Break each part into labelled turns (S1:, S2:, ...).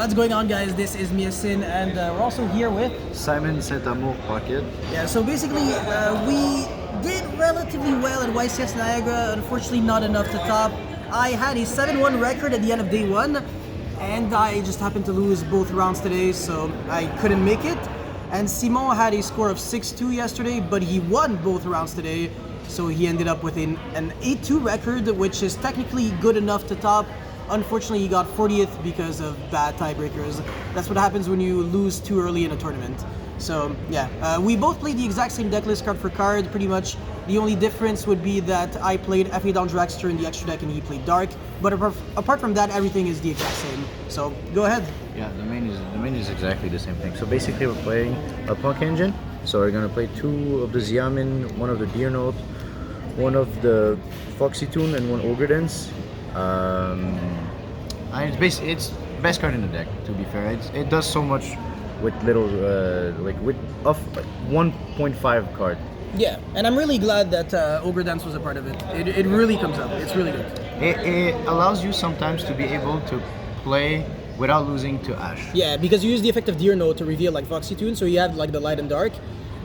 S1: What's going on, guys? This is Miasin, and we're also here with
S2: Simon Saint-Amour Pocket.
S1: Yeah, so basically, we did relatively well at YCS Niagara, unfortunately not enough to top. I had a 7-1 record at the end of day one, and I just happened to lose both rounds today, so I couldn't make it. And Simon had a score of 6-2 yesterday, but he won both rounds today, so he ended up with an 8-2 record, which is technically good enough to top. Unfortunately, he got 40th because of bad tiebreakers. That's what happens when you lose too early in a tournament. So yeah, we both played the exact same deck list card for card, pretty much. The only difference would be that I played FA Down Dragster in the extra deck and he played Dark. But apart from that, everything is the exact same. So go ahead.
S2: Yeah, the main is exactly the same thing. So basically, we're playing a P.U.N.K engine. So we're gonna play 2 of the Xiamen, 1 of the Deer Note, 1 of the Foxy Tune, and 1 Ogre Dance. It's best card in the deck. To be fair, it does so much with little with 1.5 card.
S1: Yeah, and I'm really glad that Ogre Dance was a part of it. It really comes up. It's really good.
S2: It allows you sometimes to be able to play without losing to Ash.
S1: Yeah, because you use the effect of Deer Note to reveal like Foxy Tune, so you have like the light and dark.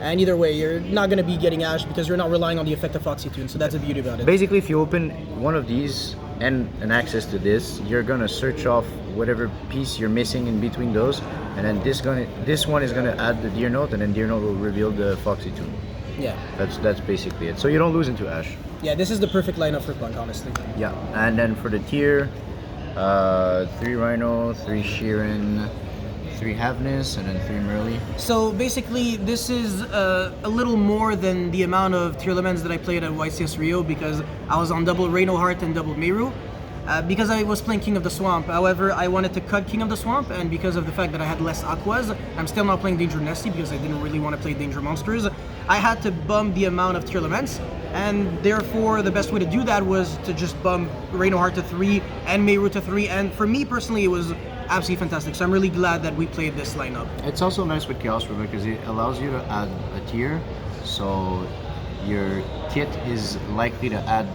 S1: And either way, you're not going to be getting Ash because you're not relying on the effect of Foxy Tune, so that's the beauty about it.
S2: Basically, if you open one of these and an access to this, you're going to search off whatever piece you're missing in between those, and then this one is going to add the Deer Note, and then Deer Note will reveal the Foxy Tune.
S1: Yeah.
S2: That's basically it. So you don't lose into Ash.
S1: Yeah, this is the perfect lineup for P.U.N.K, honestly.
S2: Yeah, and then for the tier, 3 Rhino, 3 Sheeran, 3 Havness, and then 3 Merly.
S1: So basically, this is a little more than the amount of Tearlaments that I played at YCS Rio because I was on double Rhino Heart and double Meru. Because I was playing King of the Swamp. However, I wanted to cut King of the Swamp, and because of the fact that I had less Aquas, I'm still not playing Danger Nessie because I didn't really want to play Danger Monsters. I had to bump the amount of Tearlaments, and therefore the best way to do that was to just bump Rhino Heart to 3 and Meru to 3, and for me personally it was absolutely fantastic, so I'm really glad that we played this lineup.
S2: It's also nice with Chaos River because it allows you to add a tier, so your kit is likely to add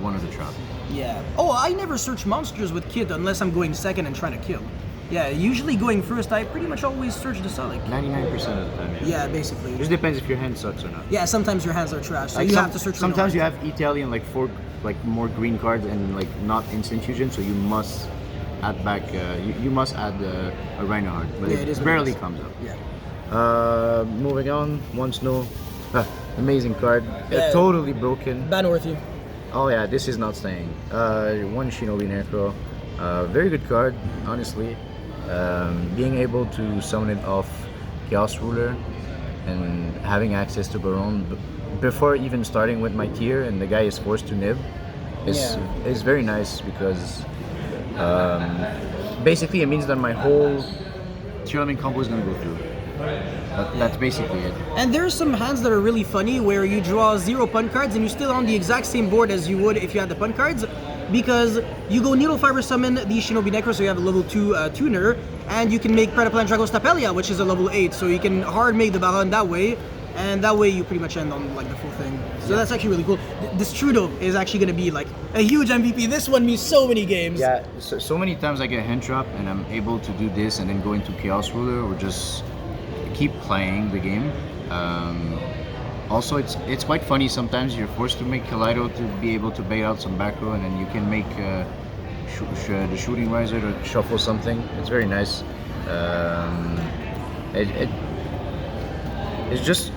S2: one of the trap.
S1: Yeah. Oh, I never search monsters with kit unless I'm going second and trying to kill. Yeah, usually going first, I pretty much always search the Sonic.
S2: 99% of the time, yeah.
S1: Yeah, basically.
S2: It just depends if your hand sucks or not.
S1: Yeah, sometimes your hands are trash, so
S2: like
S1: you have to search.
S2: Sometimes you have Italian like 4 more green cards and like not instant fusion, so you must add back. You must add a Rhino Heart, but
S1: yeah,
S2: it barely comes up.
S1: Yeah.
S2: Moving on, 1 Snow, amazing card.
S1: Yeah.
S2: Totally broken.
S1: Banworthy.
S2: Oh yeah, this is not staying. 1 Shinobi Necro, very good card, honestly. Being able to summon it off Chaos Ruler and having access to Baron before even starting with my tier, and the guy is forced to nib is very nice because basically it means that my whole Tearlaments combo is gonna go through. That's basically it. And
S1: there's some hands that are really funny where you draw 0 P.U.N.K cards and you're still on the exact same board as you would if you had the P.U.N.K cards, because you go Needle Fiber Summon the Shinobi Necro, so you have a level 2 tuner, and you can make Predaplan Dragos Tapelia, which is a level 8, so you can hard make the Baron that way, and that way you pretty much end on like the full thing. So that's actually really cool. This Trudeau is actually going to be like a huge MVP. This won me so many games.
S2: Yeah, so many times I get hand trap and I'm able to do this and then go into Chaos Ruler or just keep playing the game. Also, it's quite funny sometimes. You're forced to make Kaleido to be able to bait out some back row, and then you can make the Shooting Riser to shuffle something. It's very nice. It's just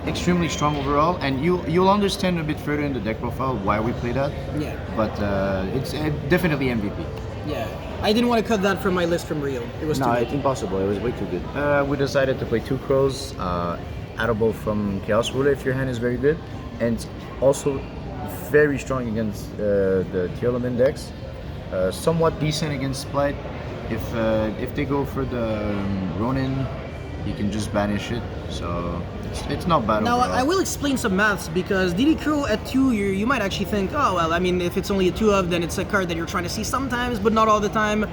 S2: extremely strong overall, and you'll understand a bit further in the deck profile why we play that.
S1: Yeah.
S2: But it's definitely MVP.
S1: Yeah. I didn't want to cut that from my list from Rio. It was too good.
S2: No, it's impossible. It was way too good. We decided to play 2 Crows, addable from Chaos Ruler if your hand is very good, and also very strong against the Tearlaments decks. Somewhat decent against Splight. If they go for the Ronin, you can just banish it. So it's not bad.
S1: Now
S2: overall.
S1: I will explain some maths because DD Crow at 2, you might actually think, oh well, I mean if it's only a 2 of, then it's a card that you're trying to see sometimes, but not all the time.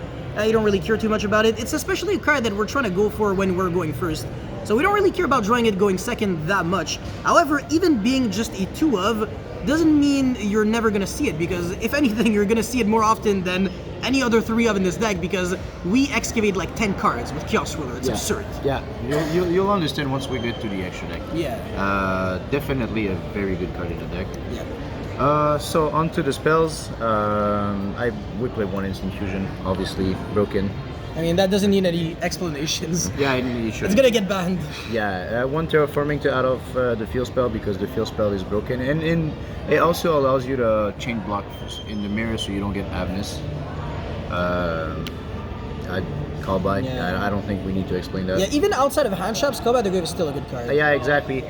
S1: You don't really care too much about it. It's especially a card that we're trying to go for when we're going first. So we don't really care about drawing it going second that much. However, even being just a 2 of doesn't mean you're never going to see it, because if anything, you're going to see it more often than any other 3 of in this deck because we excavate like 10 cards with Chaos Ruler. It's absurd.
S2: Yeah, you'll understand once we get to the extra deck.
S1: Yeah.
S2: Definitely a very good card in the deck.
S1: Yeah.
S2: So on to the spells. We play 1 Instant Fusion, obviously broken.
S1: I mean, that doesn't need any explanations.
S2: Yeah, you should.
S1: It's gonna get banned.
S2: Yeah, 1 Terraforming to out of the field spell because the field spell is broken, and it also allows you to chain block in the mirror so you don't get Avernus. I call by.
S1: Yeah.
S2: I don't think we need to explain that.
S1: Yeah, even outside of hand shops, Call by the Grave is still a good card.
S2: Yeah, exactly.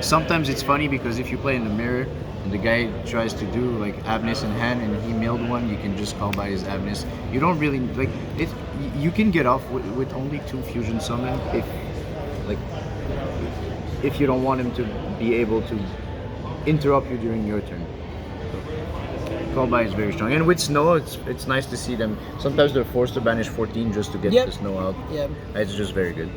S2: Sometimes it's funny because if you play in the mirror and the guy tries to do like Avernus in hand and he milled 1, you can just call by his Avernus. You don't really like it. You can get off with only 2 fusion summon if you don't want him to be able to interrupt you during your turn. So, call by is very strong, and with snow, it's nice to see them. Sometimes they're forced to banish 14 just to get the snow out.
S1: Yeah.
S2: It's just very good.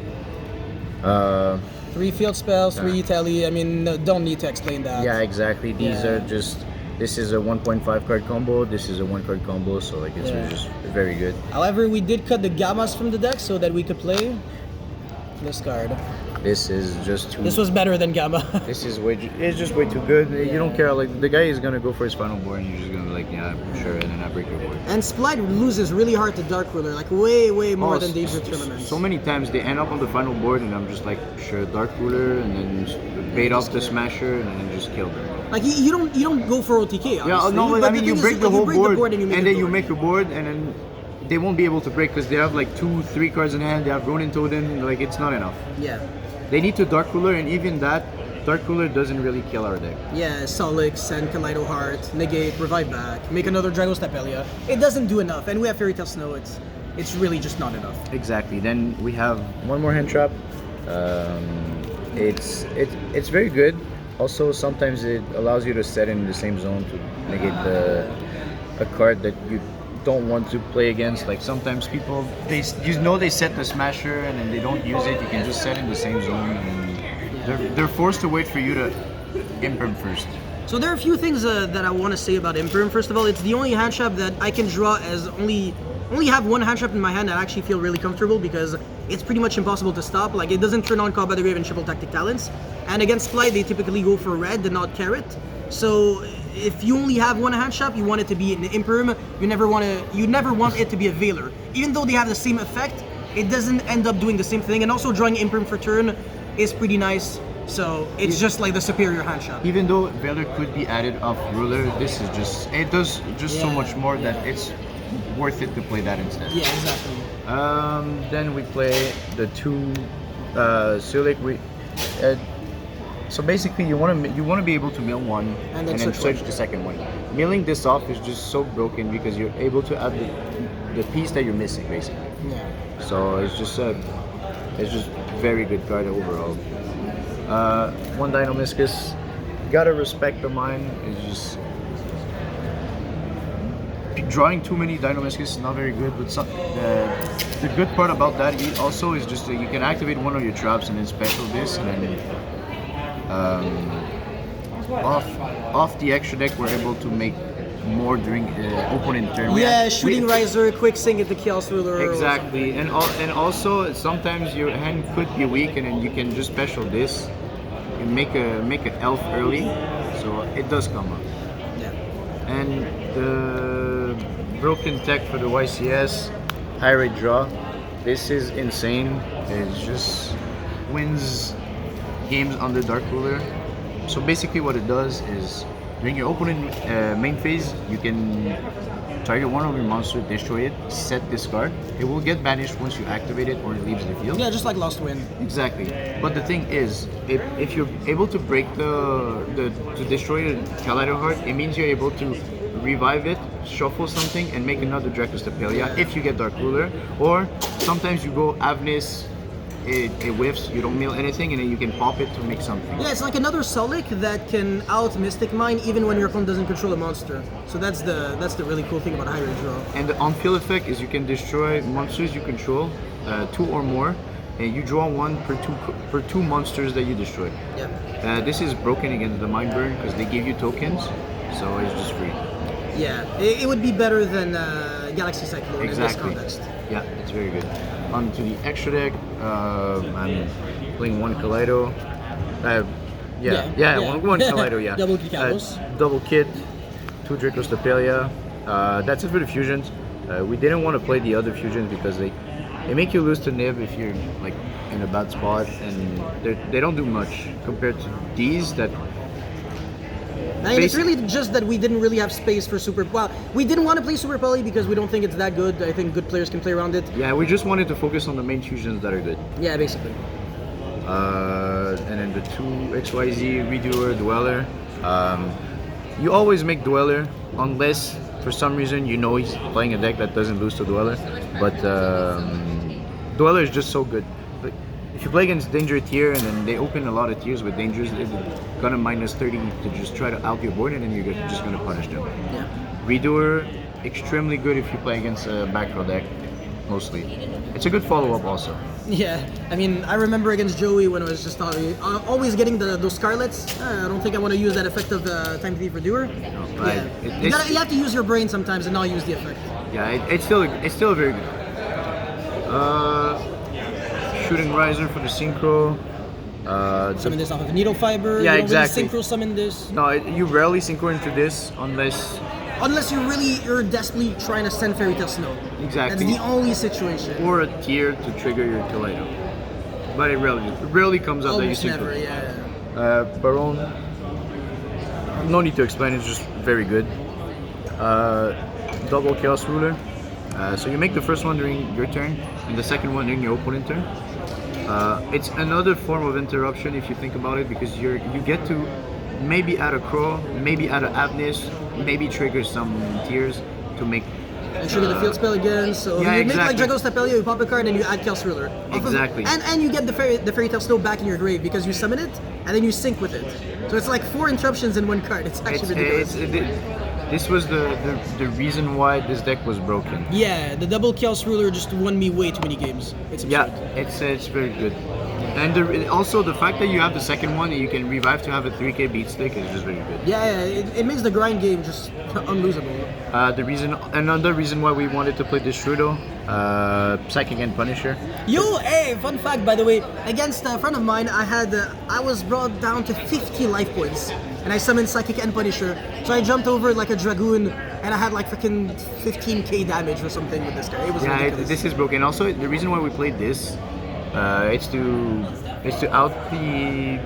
S1: 3 field spells, 3 tele. I mean, no, don't need to explain that.
S2: Yeah, exactly. These are just. This is a 1.5 card combo. This is a 1 card combo. So like it's just very good.
S1: However, we did cut the gammas from the deck so that we could play this card.
S2: This is just too.
S1: This was better than gamma.
S2: This is it's just way too good. You don't care. Like the guy is gonna go for his final board, and you're just gonna be like, yeah, sure, and then I break your board.
S1: And Splite loses really hard to Dark Ruler, like way more than Danger Tearlaments.
S2: So many times they end up on the final board, and I'm just like, sure, Dark Ruler, and then bait off the Smasher, and then just kill them.
S1: Like you don't go for OTK. Obviously.
S2: Yeah, no, but I mean you break the whole board,
S1: and
S2: then you make a board, and then they won't be able to break because they have like 2-3 cards in hand. They have Ronin Totem. Like it's not enough.
S1: Yeah.
S2: They need to Dark Ruler, and even that, Dark Ruler doesn't really kill our deck.
S1: Yeah, Solix and Kaleido Heart, negate, revive back, make another Dragos Tapelia. It doesn't do enough, and we have Fairy Tail Snow. It's really just not enough.
S2: Exactly. Then we have 1 more hand trap. It's very good. Also, sometimes it allows you to set in the same zone to negate a card that you don't want to play against. Like sometimes people they set the Smasher and then they don't use it. You can just set in the same zone, and they're forced to wait for you to imperm first.
S1: So there are a few things that I want to say about Imperm. First of all, it's the only hand trap that I can draw as only have 1 hand trap in my hand that I actually feel really comfortable because it's pretty much impossible to stop. Like it doesn't turn on Call by the Grave and triple tactic talents. And against Fly, they typically go for red and not carrot. So if you only have 1 hand trap, you want it to be an Imperm. You never want it to be a Veiler. Even though they have the same effect, it doesn't end up doing the same thing. And also drawing Imperm for turn is pretty nice. So it's just like the superior hand trap.
S2: Even though Veiler could be added off Ruler, this is just it does just so much more that it's worth it to play that instead.
S1: Yeah, exactly.
S2: Then we play the 2 Sulik. So basically, you want to be able to mill 1 and then switch the second one. Milling this off is just so broken because you're able to add the piece that you're missing, basically.
S1: Yeah.
S2: So it's just very good card overall. 1 Dinomiscus. Gotta respect the mine. It's just drawing too many Dinomiscus is not very good. But the good part about that also is just that you can activate 1 of your traps and then special this, and then off the extra deck we're able to make more during opponent turn.
S1: Shooting Riser, quick sing at the Chaos Ruler.
S2: Exactly, and also sometimes your hand could be weak, and then you can just special this and make an elf early, so it does come up.
S1: Yeah.
S2: And the broken tech for the YCS high rate draw. This is insane. It just wins games under Dark Ruler. So basically what it does is during your opponent main phase, you can target 1 of your monsters, destroy it, set this card. It will get banished once you activate it or it leaves the field.
S1: Yeah, just like Lost Wind.
S2: Exactly. But the thing is, if you're able to break to destroy the Kaleido Heart, it means you're able to revive it, shuffle something, and make another Dracos Tapelia if you get Dark Ruler. Or sometimes you go Avernus, it whiffs, you don't mill anything, and then you can pop it to make something.
S1: Yeah, it's like another Sulik that can out Mystic Mine even when your opponent doesn't control a monster. So that's the really cool thing about high rate draw.
S2: And the on-field effect is you can destroy monsters you control, 2 or more, and you draw 1 per two monsters that you destroy.
S1: Yeah.
S2: This is broken against the Mind Burn because they give you tokens, so it's just free.
S1: Yeah, it would be better than Galaxy Cyclone
S2: Exactly.
S1: in this context.
S2: Yeah, it's very good. On to the extra deck, I'm playing one Kaleido. One Kaleido, yeah.
S1: Double Kikalos.
S2: Double Kit, two Dracos Tapelia. That's it for the fusions. We didn't want to play the other fusions because they make you lose to Nib if you're like in a bad spot, and they don't do much compared to these that.
S1: I mean, it's really just that we didn't really have space for Super. Well, we didn't want to play Super Poly because we don't think it's that good. I think good players can play around it.
S2: Yeah, we just wanted to focus on the main fusions that are good.
S1: Yeah, basically.
S2: And then the two XYZ Redoer Dweller. You always make Dweller unless for some reason you know he's playing a deck that doesn't lose to Dweller. But Dweller is just so good. But if you play against Danger Tier and then they open a lot of tiers with Dangers, they're gonna minus 30 to just try to out your board and then you're just gonna punish them.
S1: Yeah.
S2: Redoer, extremely good if you play against a back row deck, mostly. It's a good follow-up also.
S1: Yeah, I mean, I remember against Joey when I was just always getting those Scarlets. I don't think I want to use that effect of Time Thief Redoer.
S2: Right.
S1: Yeah. You have to use your brain sometimes and not use the effect.
S2: Yeah, it's still very good. Shooting Riser for the Synchro.
S1: Summon this off of Needle Fiber.
S2: Yeah,
S1: you don't
S2: exactly.
S1: Really synchro summon this.
S2: No, you rarely synchro into this unless
S1: you're desperately trying to send Fairy Tail Snow.
S2: Exactly.
S1: That's the only situation.
S2: or a tier to trigger your Kaleido. But it rarely comes up
S1: Almost
S2: that you
S1: never,
S2: synchro.
S1: yeah.
S2: Baron, no need to explain, it's just very good. Double Chaos Ruler. So you make the first one during your turn and the second one during your opponent's turn. It's another form of interruption if you think about it, because you get to maybe add a Crow, maybe add an Abnis, maybe trigger some tiers to make.
S1: And trigger the field spell again, so
S2: yeah,
S1: you
S2: exactly.
S1: make like Dragos Tapelia, you pop a card, and you add Chaos Ruler.
S2: Exactly.
S1: And you get the Fairy Tail Snow back in your grave because you summon it, and then you sync with it. So it's like 4 interruptions in one card. It's actually ridiculous.
S2: This was the reason why this deck was broken.
S1: Yeah, the double Chaos Ruler just won me way too many games. It's absurd.
S2: Yeah, it's very good. And also the fact that you have the second one and you can revive to have a 3k beat stick is just very good.
S1: Yeah, it makes the grind game just unlosable.
S2: Another reason why we wanted to play this Shudo, Psychic and Punisher.
S1: Hey, fun fact by the way, against a friend of mine, I was brought down to 50 life points, and I summoned Psychic and Punisher. So I jumped over like a Dragoon, and I had like freaking 15k damage or something with this guy. It was ridiculous.
S2: This is broken. Also, the reason why we played this, it's to out the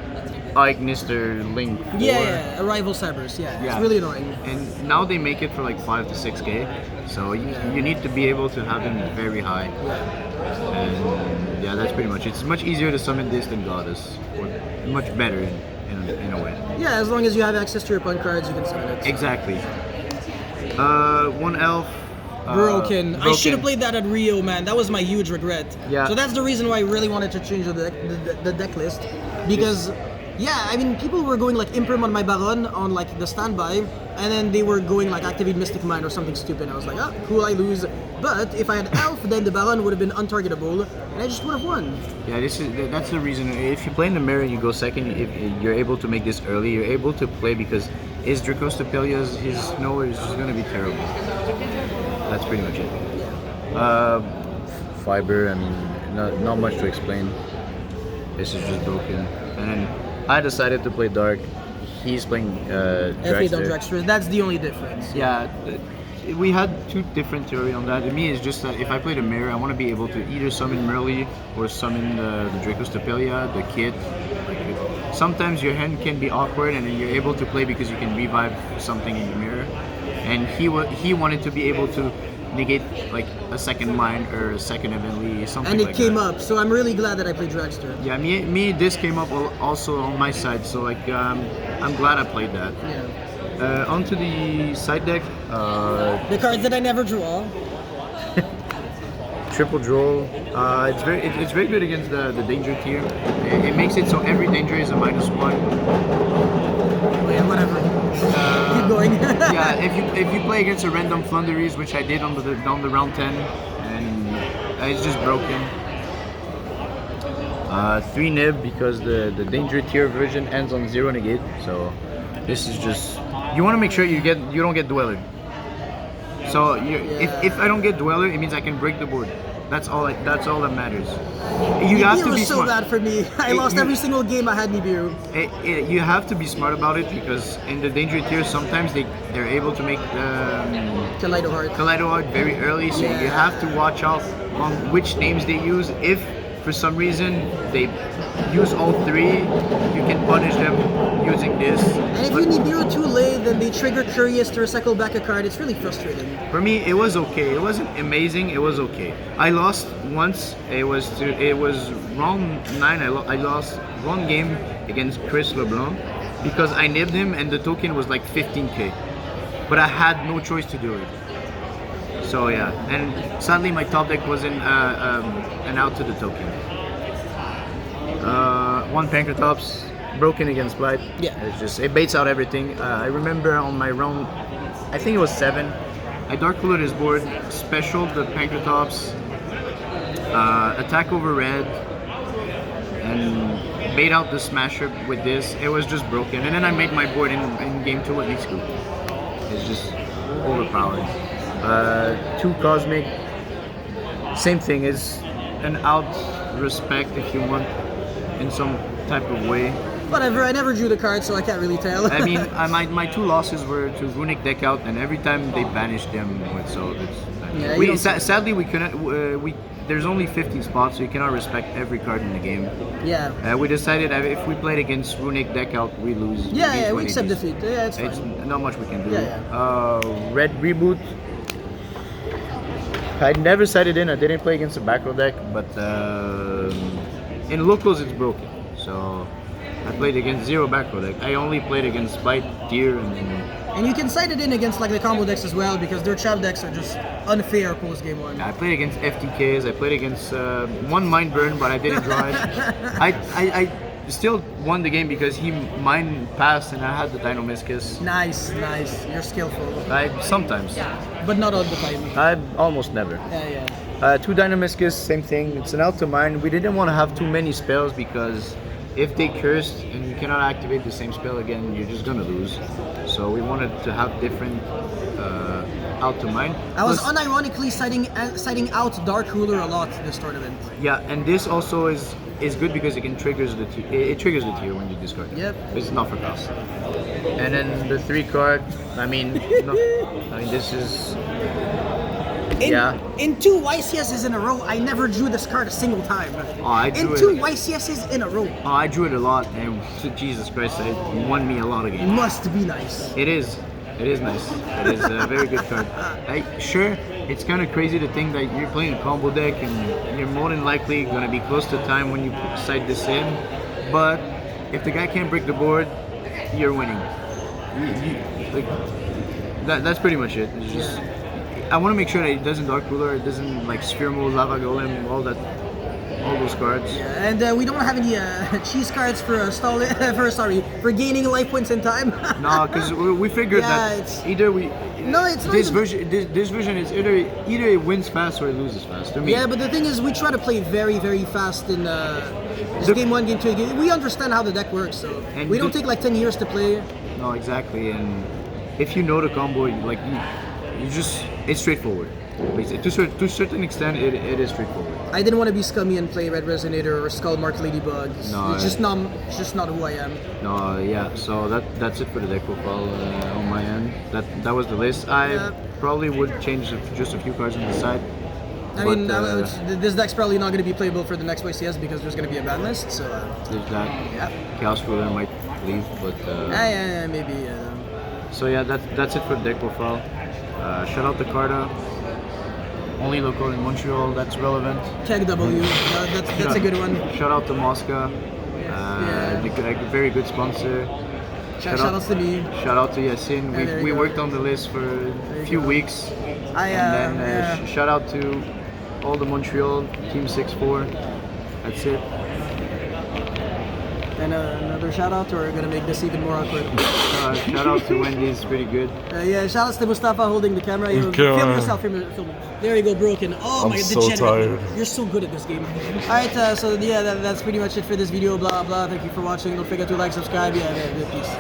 S2: Ignister Link.
S1: Yeah, Arrival Cybers. Yeah, it's really annoying.
S2: And now they make it for like 5 to 6k, so you need to be able to have them very high.
S1: Yeah.
S2: And yeah, that's pretty much it. It's much easier to summon this than Goddess, or much better in a way.
S1: Yeah, as long as you have access to your pun cards, you can summon it.
S2: Exactly. One elf.
S1: Broken. I should have played that at Rio, man. That was my huge regret.
S2: Yeah.
S1: So that's the reason why I really wanted to change the deck list, because yeah, I mean, people were going like Imprim on my Baron on like the standby, and then they were going like Activate Mystic Mind or something stupid. I was like, oh, cool, I lose. But if I had Elf, then the Baron would have been untargetable, and I just would have won.
S2: Yeah, that's the reason. If you play in the mirror and you go second, if you're able to make this early, you're able to play because his Dracos Tapelia's his Snow is just gonna be terrible. That's pretty much it. Fiber, I mean, not much to explain. This is just broken. And then I decided to play Dark. He's playing
S1: Dragster. That's the only difference.
S2: Yeah, we had two different theories on that. To me, it's just that if I play the Mirror, I want to be able to either summon Merly or summon the Dracos Tapelia, the Kit. Sometimes your hand can be awkward, and then you're able to play because you can revive something in the Mirror. And he wanted to be able to negate like a second Mind or a second Evenly, something like that.
S1: And it came up, so I'm really glad that I played Dragster.
S2: Yeah, me this came up also on my side, so like I'm glad I played that.
S1: Yeah.
S2: Onto the side deck.
S1: The cards that I never draw.
S2: Triple draw. It's very good against the danger tier. It makes it so every danger is a -1.
S1: Yeah, whatever. Keep going.
S2: Yeah, if you play against a random Flunderies, which I did on the round 10, and it's just broken. 3 nib because the danger tier version ends on 0 negate. So this is just, you want to make sure you don't get dweller. So if I don't get Dweller, it means I can break the board. That's all that matters. You have to
S1: Nibiru
S2: be
S1: was so
S2: smart.
S1: bad for me. I lost every single game I had Nibiru.
S2: You have to be smart about it because in the danger tier sometimes they're able to make
S1: Kaleido Heart.
S2: very early, so you have to watch out on which names they use. If for some reason they use all three, you can punish them using this.
S1: And if you Nibiru too late, then they trigger Curious to recycle back a card. It's really frustrating.
S2: For me, it was okay. It wasn't amazing. It was okay. I lost once. It was round 9. I lost one game against Chris LeBlanc because I nibbed him and the token was like 15k, but I had no choice to do it. So yeah, and sadly my top deck wasn't an out to the token. One Pankratops broken against Blight.
S1: Yeah.
S2: It baits out everything. I remember on my round, I think it was 7, I dark colored his board, specialed the Pankratops, attack over red, and bait out the Smasher with this. It was just broken, and then I made my board in game 2 with Leak Scoop. It's just overpowered. 2 Cosmic, same thing, is an out respect if you want in some type of way.
S1: Whatever, I never drew the card, so I can't really tell.
S2: I mean, my 2 losses were to Runic deck out, and every time they banished them with, so it's, sadly we couldn't. There's only 15 spots, so you cannot respect every card in the game.
S1: Yeah.
S2: We decided if we played against Runic deck out, we lose.
S1: Yeah, we accept defeat. Yeah, it's fine.
S2: It's not much we can do.
S1: Yeah.
S2: Red Reboot. I never sided in. I didn't play against a back row deck, but in locals it's broken. So I played against 0 back row deck. I only played against Bite, Deer,
S1: and you can side it in against like the combo decks as well because their trap decks are just unfair post game 1.
S2: I played against FTKs. I played against one Mind Burn, but I didn't draw it. I still won the game because he mine passed and I had the Dynamiscus.
S1: Nice. You're skillful.
S2: Sometimes.
S1: But not all the time.
S2: I almost never.
S1: Yeah.
S2: 2 Dynamiscus, same thing. It's an out to mine. We didn't want to have too many spells because if they cursed and you cannot activate the same spell again, you're just gonna lose. So we wanted to have different out to mine.
S1: I was unironically citing out Dark Ruler a lot this tournament.
S2: Yeah, and this also is good because it triggers the tier when you discard.
S1: Yep.
S2: It's not for cost. And then the 3 card. This is.
S1: In 2 YCSs in a row, I never drew this card a single time. In 2 YCSs in a row.
S2: I drew it a lot, and Jesus Christ, it won me a lot of games.
S1: It must be nice.
S2: It is nice. It is a very good card. Sure, it's kind of crazy to think that you're playing a combo deck and you're more than likely going to be close to time when you side this in. But if the guy can't break the board, you're winning. That's pretty much it. It's just, I want to make sure that it doesn't Dark Ruler, it doesn't like Sphere Mode, Lava Golem, all those cards.
S1: Yeah, and we don't have any cheese cards for for gaining life points in time.
S2: No, because we figured that either we.
S1: No, it's not.
S2: This version is either it wins fast or it loses fast. To me.
S1: Yeah, but the thing is, we try to play very, very fast in game 1, game 2. We understand how the deck works, so we don't take like 10 years to play.
S2: No, exactly, and if you know the combo, it's straightforward. Basically, to a certain extent, it is straightforward.
S1: I didn't want to be scummy and play Red Resonator or Skullmark Ladybug.
S2: No,
S1: it's just not who I am.
S2: No, yeah. So that's it for the deck profile on my end. That was the list. I probably would change just a few cards on the side.
S1: This deck's probably not going to be playable for the next YCS because there's going to be a ban list. So
S2: there's that.
S1: Yeah.
S2: Chaos Ruler might leave, but
S1: maybe.
S2: So yeah, that's it for the deck profile. Shout out to Carta. Only local in Montreal, that's relevant.
S1: Keg W, that's a good one.
S2: Shout out to Mosca, a very good sponsor.
S1: Shout outs to me.
S2: Shout out to Yasin. We worked on the list for a few weeks. And then shout out to all the Montreal, Team 6-4. That's it.
S1: And another shout out, or we're gonna make this even more awkward.
S2: Shout out to Wendy, it's pretty good.
S1: Shout out to Mustafa holding the camera. Film yourself, film. There you go, broken. Oh my god,
S3: so tired.
S1: You're so good at this game. Alright, so that's pretty much it for this video. Blah blah. Thank you for watching. Don't forget to like, subscribe. Peace.